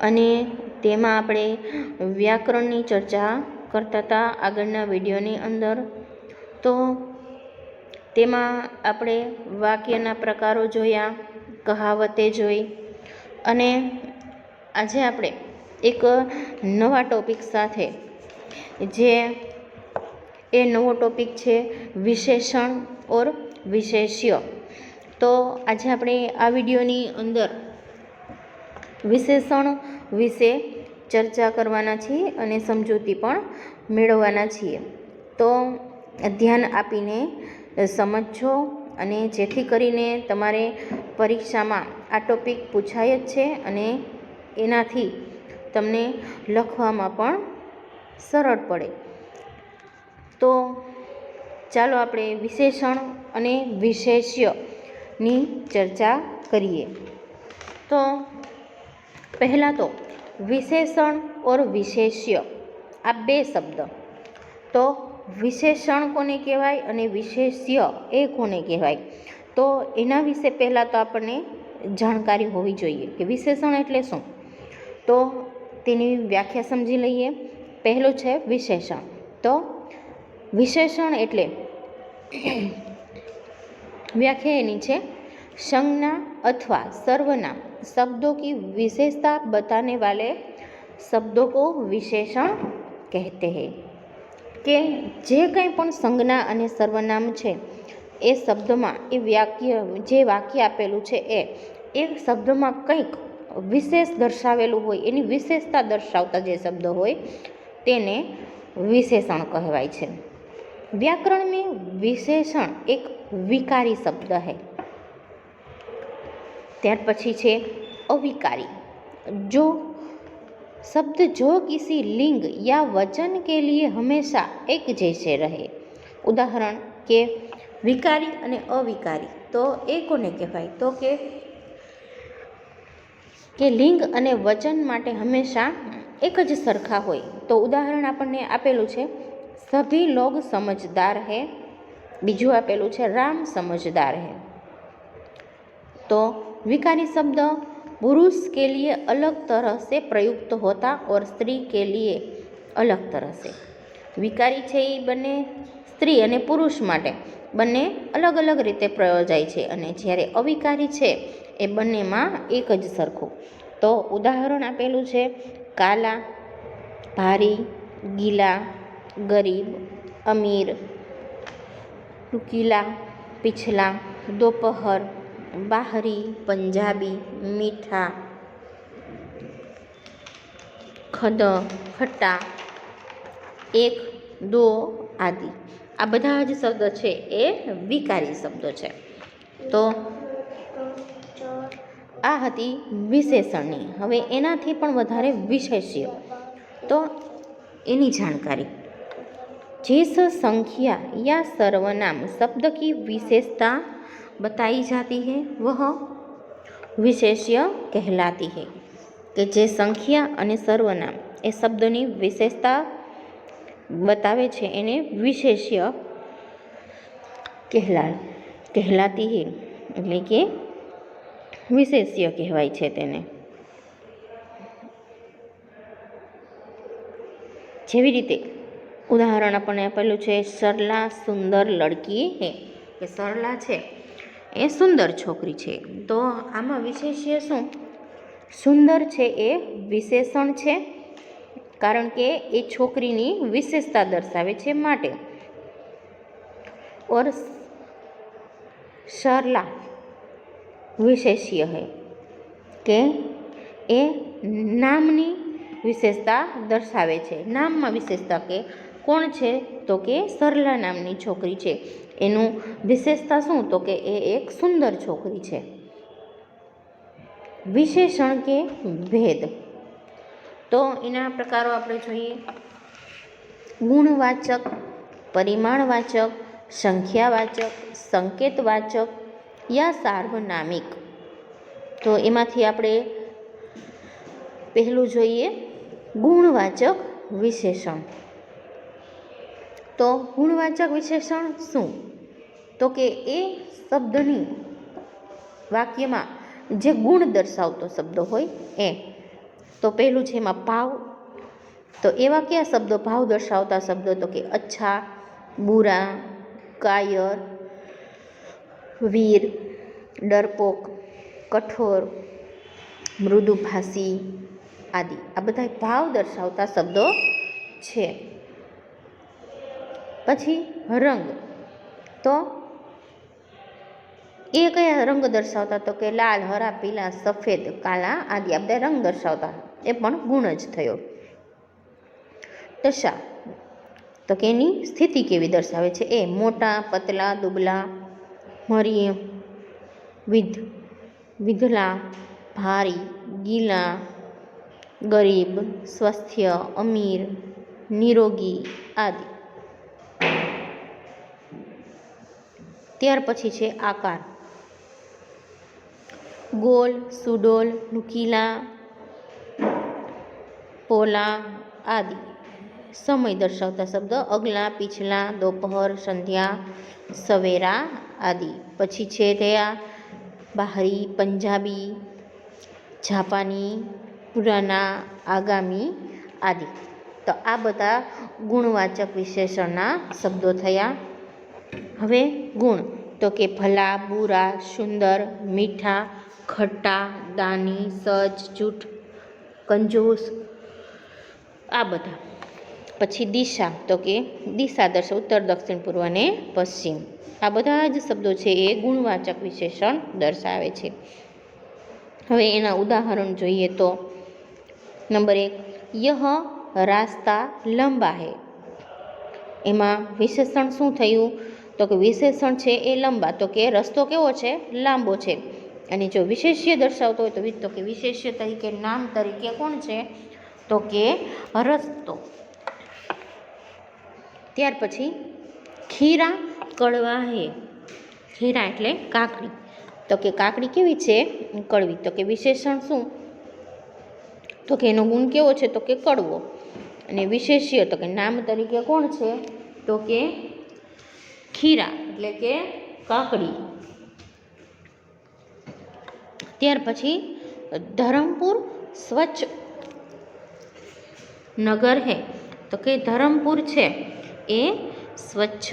અને તેમાં આપણે વ્યાકરણની ચર્ચા કરતા હતા આગળના વિડીયોની અંદર. તો તેમાં આપણે વાક્યના પ્રકારો જોયા, કહાવતે જોઈ, અને આજે આપણે એક નવા ટોપિક સાથે, જે એ નવો ટોપિક છે વિશેષણ ઓર વિશેષ્ય. તો આજે આપણે આ વિડીયોની અંદર વિશેષણ વિશે ચર્ચા કરવાના છીએ અને સમજૂતી પણ મેળવવાના છીએ. તો ધ્યાન આપીને સમજજો, અને જેથી કરીને તમારે પરીક્ષામાં આ ટોપિક પૂછાય જ છે અને એનાથી તમને લખવામાં પણ સરળ પડે. તો ચાલો આપણે વિશેષણ અને વિશેષ્યની ચર્ચા કરીએ. તો પહેલાં તો વિશેષણ ઓર વિશેષ્ય આ બે શબ્દ. તો વિશેષણ કોને કહેવાય અને વિશેષ્ય એ કોને કહેવાય, તો એના વિશે પહેલાં તો આપણને જાણકારી હોવી જોઈએ કે વિશેષણ એટલે શું. તો તેની વ્યાખ્યા સમજી લઈએ. પહેલું છે વિશેષણ. તો વિશેષણ એટલે व्याख्या एनी छे संज्ञा अथवा सर्वनाम शब्दों की विशेषता बताने वाले शब्दों को विशेषण कहते हैं. કે જે કંઈ પણ સંજ્ઞા અને સર્વનામ છે એ શબ્દમાં એ જે વાક્ય આપેલું છે એ શબ્દમાં કંઈક વિશેષ દર્શાવેલું હોય, એની વિશેષતા દર્શાવતા જે શબ્દ હોય તેને વિશેષણ કહેવાય છે. व्याकरण में विशेषण एक विकारी शब्द है. त्यार पछी छे अविकारी. जो शब्द जो किसी लिंग या वचन के लिए हमेशा एक जैसे रहे. उदाहरण के विकारी अने अविकारी. तो ए कोने कहेवाय, तो के लिंग अने वचन माटे हमेशा एक ज सरखा होय. तो उदाहरण आपने आपेलू छे सभी लोग समझदार है. बीजू आपेलू छे राम समझदार है. तो विकारी शब्द पुरुष के लिए अलग तरह से प्रयुक्त होता और स्त्री के लिए अलग तरह से. विकारी छे ए बने स्त्री अने पुरुष माटे बने अलग अलग रीते प्रयोजाय छे, अने ज्यारे अविकारी छे ए बंनेमां एक ज सरखुं. तो उदाहरण आपेलू छे काला, भारी, गीला, गरीब, अमीर, टूकीला, पिछला, दोपहर, बाहरी, पंजाबी, मीठा, खद, खट्टा, एक, दो आदि. आ बधा ज शब्द छे ए विकारी शब्दो छे. तो आ हती विशेषणनी. हवे एनाथी पण वधारे विशेष्य. तो एनी जानकारी. जिस संख्या या सर्वनाम शब्द की विशेषता बताई जाती है वह विशेष्य कहलाती है. कि जे संख्या अने सर्वनाम ए शब्दनी विशेषता बतावे छे एने विशेष्य कहलाती है. એટલે કે વિશેષ્ય કહેવાય છે તેને. જેવી રીતે ઉદાહરણ આપણને આપેલું છે સરલા સુંદર લડકી હે. કે સરલા છે એ સુંદર છોકરી છે. તો આમાં વિશેષ્ય શું? સુંદર છે એ વિશેષણ છે, કારણ કે એ છોકરીની વિશેષતા દર્શાવે છે માટે. और सरला विशेष्य है કે એ નામની વિશેષતા દર્શાવે છે. નામમાં વિશેષતા કે કોણ છે, તો કે સરલા નામની છોકરી છે. એનું વિશેષતા શું, તો કે એ એક સુંદર છોકરી છે. વિશેષણ કે ભેદ. તો એના પ્રકારો આપણે જોઈએ. ગુણવાચક, પરિમાણવાચક, સંખ્યાવાચક, સંકેતવાચક યા સાર્વનામિક. તો એમાંથી આપણે પહેલું જોઈએ ગુણવાચક વિશેષણ. તો ગુણવાચક વિશેષણ શું, તો કે એ શબ્દની વાક્યમાં જે ગુણ દર્શાવતો શબ્દ હોય એ. તો પહેલું છે એમાં ભાવ. તો એવા કયા શબ્દો ભાવ દર્શાવતા શબ્દો? તો કે અચ્છા, બુરા, કાયર, વીર, ડરપોક, કઠોર, મૃદુભાષી આદિ. આ બધા ભાવ દર્શાવતા શબ્દો છે. પછી રંગ. તો એ કયા રંગ દર્શાવતા? તો કે લાલ, હરા, પીલા, સફેદ, કાલા આદિ. આ બધા રંગ દર્શાવતા, એ પણ ગુણ જ થયો. દશા. તો કે એની સ્થિતિ કેવી દર્શાવે છે? એ મોટા, પતલા, દુબલા, મરી, વિધલા, ભારી, ગીલા, ગરીબ, સ્વાસ્થ્ય, અમીર, નિરોગી આદિ. ત્યાર પછી છે આકાર. ગોલ, સુડોલ, નુકીલા, પોલા આદિ. સમય દર્શાવતા શબ્દ અગલા, પિછલા, દોપહર, સંધ્યા, સવેરા આદિ. પછી છે રહ્યા બાહરી, પંજાબી, જાપાની, પુરાના, આગામી આદિ. તો આ બધા ગુણવાચક વિશેષણના શબ્દો થયા. હવે ગુણ. તો કે ભલા, બુરા, સુંદર, મીઠા, ખટ્ટા, દાની, સજ, જૂઠ, કંજૂસ આ બધા. પછી દિશા. તો કે દિશા દર્શાવે ઉત્તર, દક્ષિણ, પૂર્વ અને પશ્ચિમ. આ બધા જ શબ્દો છે એ ગુણવાચક વિશેષણ દર્શાવે છે. હવે એના ઉદાહરણ જોઈએ તો નંબર 1, યહ રાસ્તા લંબા હૈ. એમાં વિશેષણ શું થયું? તો કે વિશેષણ છે એ લંબા. તો કે રસ્તો કેવો છે? લાંબો છે. અને જો વિશેષ્ય દર્શાવતો હોય તો કે વિશેષ્ય તરીકે નામ તરીકે કોણ છે? તો કે રસ્તો. ત્યાર પછી ખીરા કડવા હે. ખીરા એટલે કાકડી. તો કે કાકડી કેવી છે? કડવી. તો કે વિશેષણ શું? તો કે એનો ગુણ કેવો છે? તો કે કડવો. અને વિશેષ્ય તો કે નામ તરીકે કોણ છે? તો કે ખીરા એટલે કે કાકડી. ત્યાર પછી ધરમપુર સ્વચ્છ નગર હે. તો કે ધરમપુર છે એ સ્વચ્છ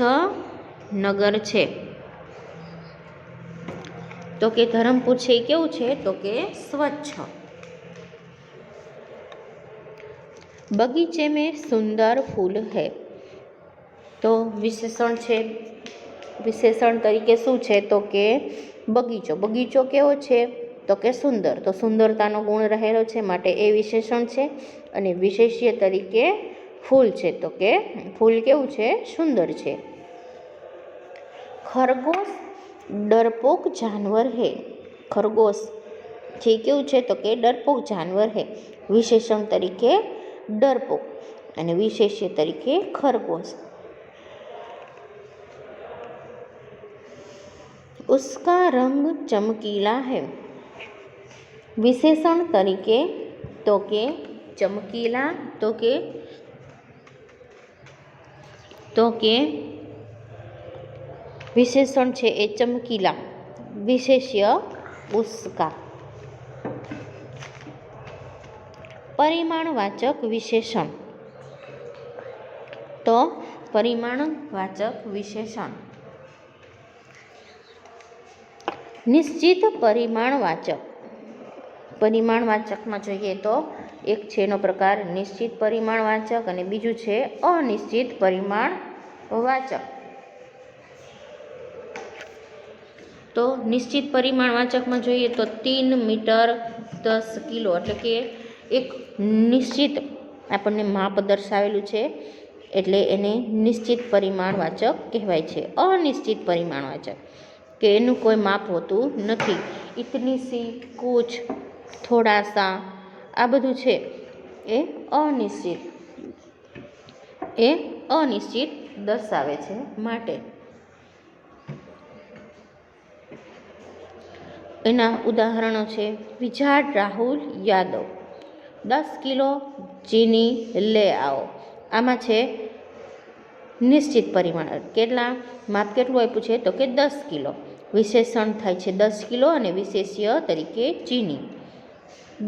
નગર છે. તો કે ધરમપુર છે એ કેવું છે? તો કે સ્વચ્છ. બગીચે में सुंदर फूल है. તો વિશેષણ છે. વિશેષણ તરીકે શું છે? તો કે બગીચો. બગીચો કેવો છે? તો કે સુંદર. તો સુંદરતાનો ગુણ રહેલો છે માટે એ વિશેષણ છે. અને વિશેષ્ય તરીકે ફૂલ છે. તો કે ફૂલ કેવું છે? સુંદર છે. ખરગોશ ડરપોક જાનવર હે. ખરગોશ જે કેવું છે? તો કે ડરપોક જાનવર હે. વિશેષણ તરીકે ડરપોક અને વિશેષ્ય તરીકે ખરગોશ. उसका रंग चमकीला है. विशेषण तरीके तो के चमकीला. तो के विशेषण છે એ ચમકીલા. વિશેષ્ય उसका. પરિમાણવાચક વિશેષણ. તો પરિમાણવાચક વિશેષણ નિશ્ચિત પરિમાણવાચક. પરિમાણવાચકમાં જોઈએ તો એક છે એનો પ્રકાર નિશ્ચિત પરિમાણવાચક અને બીજું છે અનિશ્ચિત પરિમાણવાચક. તો નિશ્ચિત પરિમાણવાચકમાં જોઈએ તો 3 મીટર 10 કિલો એટલે કે એક નિશ્ચિત આપણને માપ દર્શાવેલું છે એટલે એને નિશ્ચિત પરિમાણવાચક કહેવાય છે. અનિશ્ચિત પરિમાણવાચક કે એનું કોઈ માપ હોતું નથી. ઇતની સી, કુછ, થોડા સા આ બધું છે એ અનિશ્ચિત દર્શાવે છે માટે. એના ઉદાહરણો છે વિજાડ રાહુલ યાદવ 10 કિલો ચીની લે આવો. આમાં છે નિશ્ચિત પરિમાણ. કેટલા માપ કેટલું આપ્યું છે? તો કે 10 કિલો. વિશેષણ થાય છે 10 કિલો અને વિશેષ્ય તરીકે ચીની.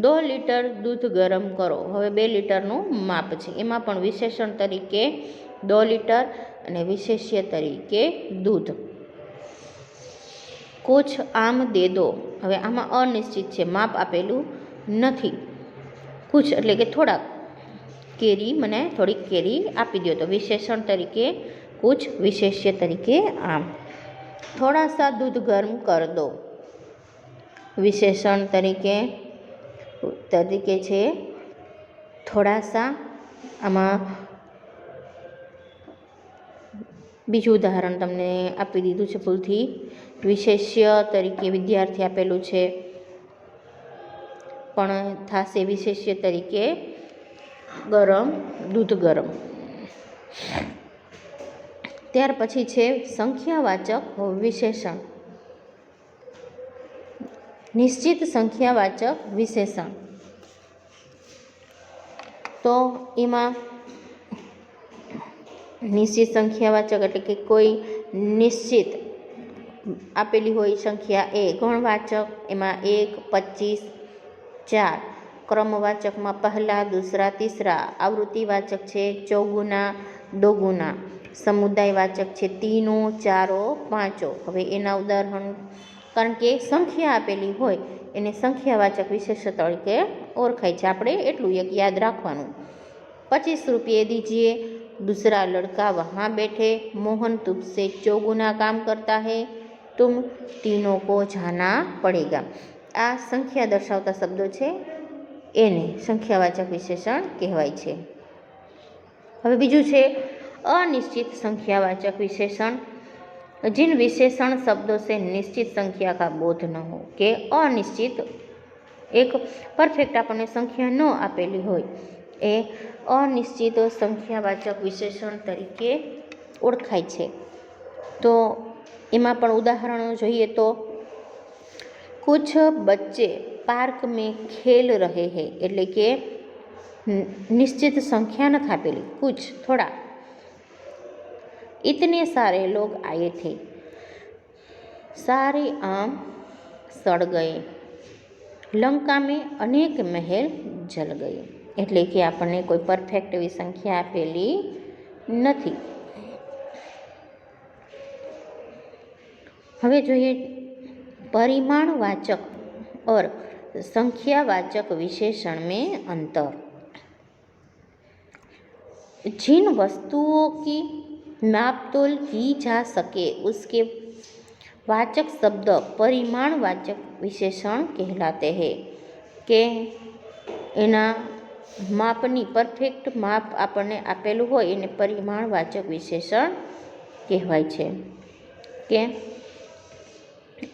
2 लीटर दूध गरम करो। हवे 2 लीटरનું માપ છે, એમાં પણ વિશેષણ તરીકે 2 लीटर અને વિશેષ્ય તરીકે दूध। कुछ आम दे दो। हवे आमां अनिश्चित छे, माप आपेલું નથી। कुछ એટલે કે થોડાક केरी, मने थोड़ी केरी आपी दो, तो विशेषण तरीके कुछ, विशेष्य तरीके आम। थोड़ा सा दूध गर्म कर दो। विशेषण तरीके छे थोड़ा सा। आमां बीजું उदाहरण तमने आपी दीधुं छे भूलथी। विशेष्य तरीके विद्यार्थी आपेलुं छे, पण थाशे विशेष्य तरीके गरम, दूध गरम। त्यार पछी छे संख्यावाचक विशेषण। निश्चित संख्यावाचक विशेषण, तो एमां निश्चित संख्यावाचक एटले के कोई निश्चित आपेली होय संख्या ए, गणवाचक एमां 1, 25, 4, क्रमवाचक में पहला, दूसरा, तीसरा, आवृत्तिवाचक छे चौगुना, दोगुना, समुदायवाचक छे तीनो, चारो, पांचो। हवे एना उदाहरण, कारण के संख्या आपेली होय एने संख्यावाचक विशेष तरीके ओळखाय छे। आपणे एटलुं एक याद राखवानुं। 25 रुपये दीजिए, दूसरा लड़का वहाँ बैठे, मोहन तुमसे चौगुना काम करता है, तुम तीनों को जाना पड़ेगा। आ संख्या दर्शावता शब्दों छे, एने संख्यावाचक विशेषण कहेवाय छे। हवे बीजुं छे अनिश्चित संख्यावाचक विशेषण। जिन विशेषण शब्दों से निश्चित संख्या का बोध न हो, के अनिश्चित एक परफेक्ट आपने संख्या न आपेली होय ए अनिश्चित संख्यावाचक विशेषण तरीके ओळखाय छे। तो एमां पण उदाहरणों जोईए तो कुछ बच्चे पार्क में खेल रहे हैं, एटले के निश्चित संख्या न आपेली, कुछ थोड़ा। इतने सारे लोग आए थे, सारे आम सड़ गए, लंका में अनेक महल जल गए। एटले के आपने कोई परफेक्ट एवी संख्या आपेली नथी। हवे जोईए परिमाणवाचक और संख्यावाचक विशेषण में अंतर। जिन वस्तुओं की मापतोल की जा सके उसके वाचक शब्द परिमाणवाचक विशेषण कहलाते हैं। के एना मापनी परफेक्ट माप आपने आपेलू होय एने परिमाणवाचक विशेषण कहवाय छे। के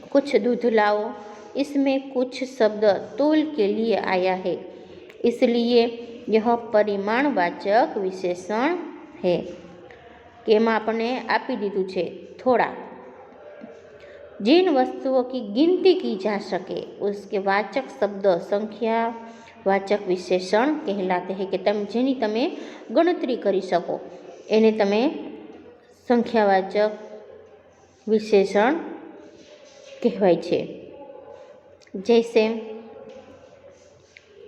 कुछ दूध लाओ, इसमें कुछ शब्द तोल के लिए आया है, इसलिए यह परिमाणवाचक विशेषण है। के एमां आपने आपी दीधुं छे थोड़ा। जिन वस्तुओं की गिनती की जा सके उसके वाचक शब्द संख्यावाचक विशेषण कहलाते हैं। कि जेनी तमे गणतरी करी सको एने तमे संख्यावाचक विशेषण कहवाय छे। जैसे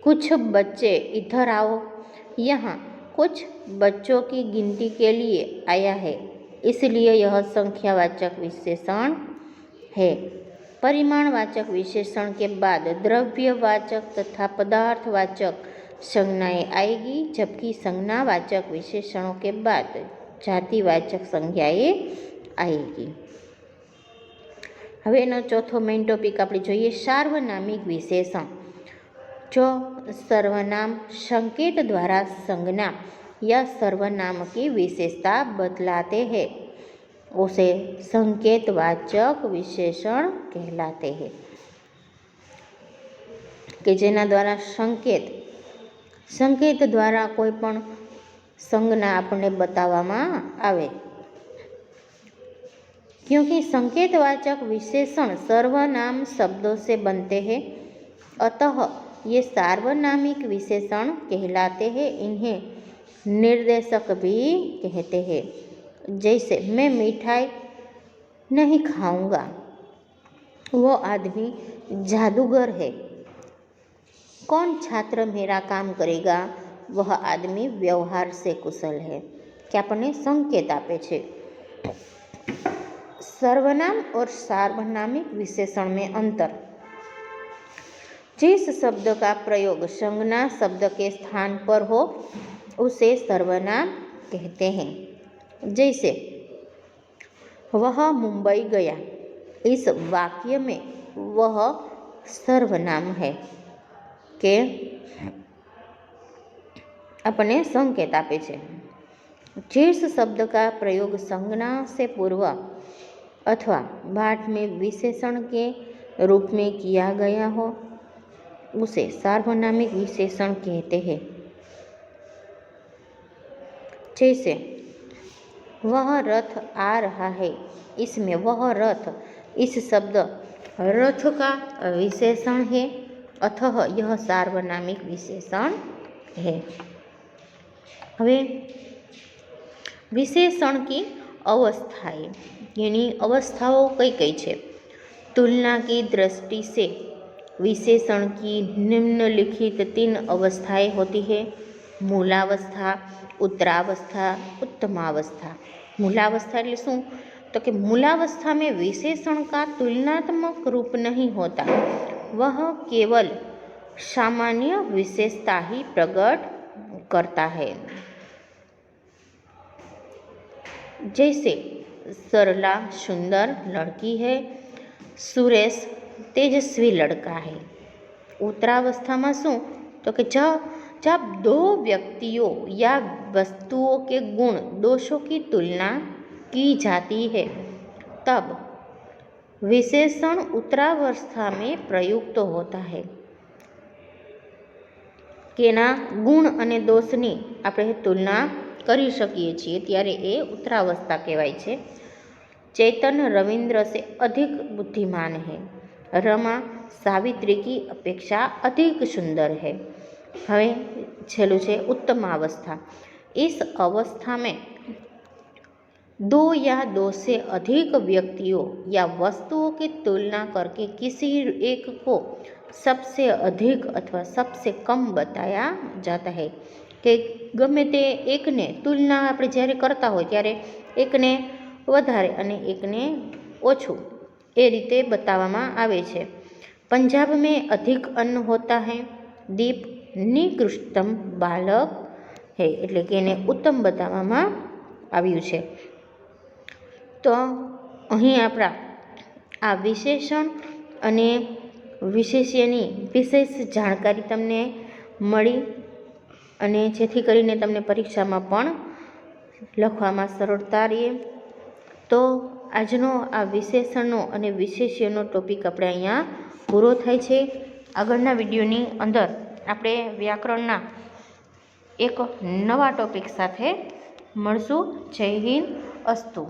कुछ बच्चे इधर आओ, यहाँ कुछ बच्चों की गिनती के लिए आया है, इसलिए यह संख्यावाचक विशेषण है। परिमाणवाचक विशेषण के बाद द्रव्यवाचक तथा पदार्थवाचक संज्ञाएं आएगी, जबकि संज्ञावाचक विशेषणों के बाद जातिवाचक संज्ञाएं आएगी। हवे एनो चौथो मेन टॉपिक आपणे जोईए सार्वनामिक विशेषण। जो सर्वनाम संकेत द्वारा संज्ञा या सर्वनाम की विशेषता बतलाते हैं उसे संकेतवाचक विशेषण कहलाते हैं। कि जेना द्वारा संकेत द्वारा कोईपण संज्ञा आपने बतावामां आवे। क्योंकि संकेतवाचक विशेषण सर्वनाम शब्दों से बनते हैं, अतः ये सार्वनामिक विशेषण कहलाते हैं। इन्हें निर्देशक भी कहते हैं। जैसे मैं मिठाई नहीं खाऊंगा, वो आदमी जादूगर है। कौन छात्र मेरा काम करेगा, वह आदमी व्यवहार से कुशल है, કે આપણને સંકેત આપે છે। सर्वनाम और सार्वनामिक विशेषण में अंतर। जिस शब्द का प्रयोग संज्ञा शब्द के स्थान पर हो उसे सर्वनाम कहते हैं। जैसे वह मुंबई गया, इस वाक्य में वह सर्वनाम है के अपने संकेत आपे छे। जिस शब्द का प्रयोग संज्ञा से पूर्व अथवा बाद में विशेषण के रूप में किया गया हो उसे सार्वनामिक विशेषण कहते हैं। जैसे वह रथ आ रहा है, इसमें वह रथ इस शब्द रथ का विशेषण है, अतः यह सार्वनामिक विशेषण है। હવે विशेषण की अवस्थाएं, यानी अवस्थाओं कई कई है। तुलना की दृष्टि से विशेषण की निम्नलिखित 3 अवस्थाएं होती है। मूलावस्था, उत्तरावस्था, उत्तमावस्था। मूलावस्था એટલે શું? तो कि मूलावस्था में विशेषण का तुलनात्मक रूप नहीं होता, वह केवल सामान्य विशेषता ही प्रकट करता है। जैसे सरला सुंदर लड़की है, सुरेश तेजस्वी लड़का है। उत्तरावस्था में शू? तो कि जब 2 व्यक्तियों या वस्तुओं के गुण दोषों की तुलना की जाती है तब विशेषण उत्तरावस्था में प्रयुक्त होता है। केना गुण अने दोषनी આપણે तुलना કરી શકીએ છીએ ત્યારે એ उत्तरावस्था કહેવાય છે। चेतन रविंद्र से अधिक बुद्धिमान है, रमा सावित्री की अपेक्षा अधिक सुंदर है। हवे छेलू छे उत्तमावस्था। इस अवस्था में 2 या 2 से अधिक व्यक्तियों या वस्तुओं की तुलना करके किसी एक को सबसे अधिक अथवा सबसे कम बताया जाता है। कि गमे ते एक ने तुलना આપણે જ્યારે કરતા હોય ત્યારે એકને વધારે અને એકને ઓછું એ રીતે બતાવવામાં આવે છે। पंजाब में अधिक अन्न होता है, दीप निकृष्टतम बालक है, એટલે કે એને ઉત્તમ બતાવવામાં આવ્યું છે। તો અહીં આપણા આ વિશેષણ અને વિશેષ્યની વિશેષ જાણકારી તમને મળી અને જેથી કરીને તમને પરીક્ષામાં પણ લખવામાં સરળતા રહે। તો આજનો આ વિશેષણનો અને વિશેષ્યનો ટોપિક આપણે અહીંયા પૂરો થાય છે। આગળના વિડીયોની અંદર આપણે વ્યાકરણના એક નવા ટોપિક સાથે મળશું। જય હિન્દ, અસ્તુ।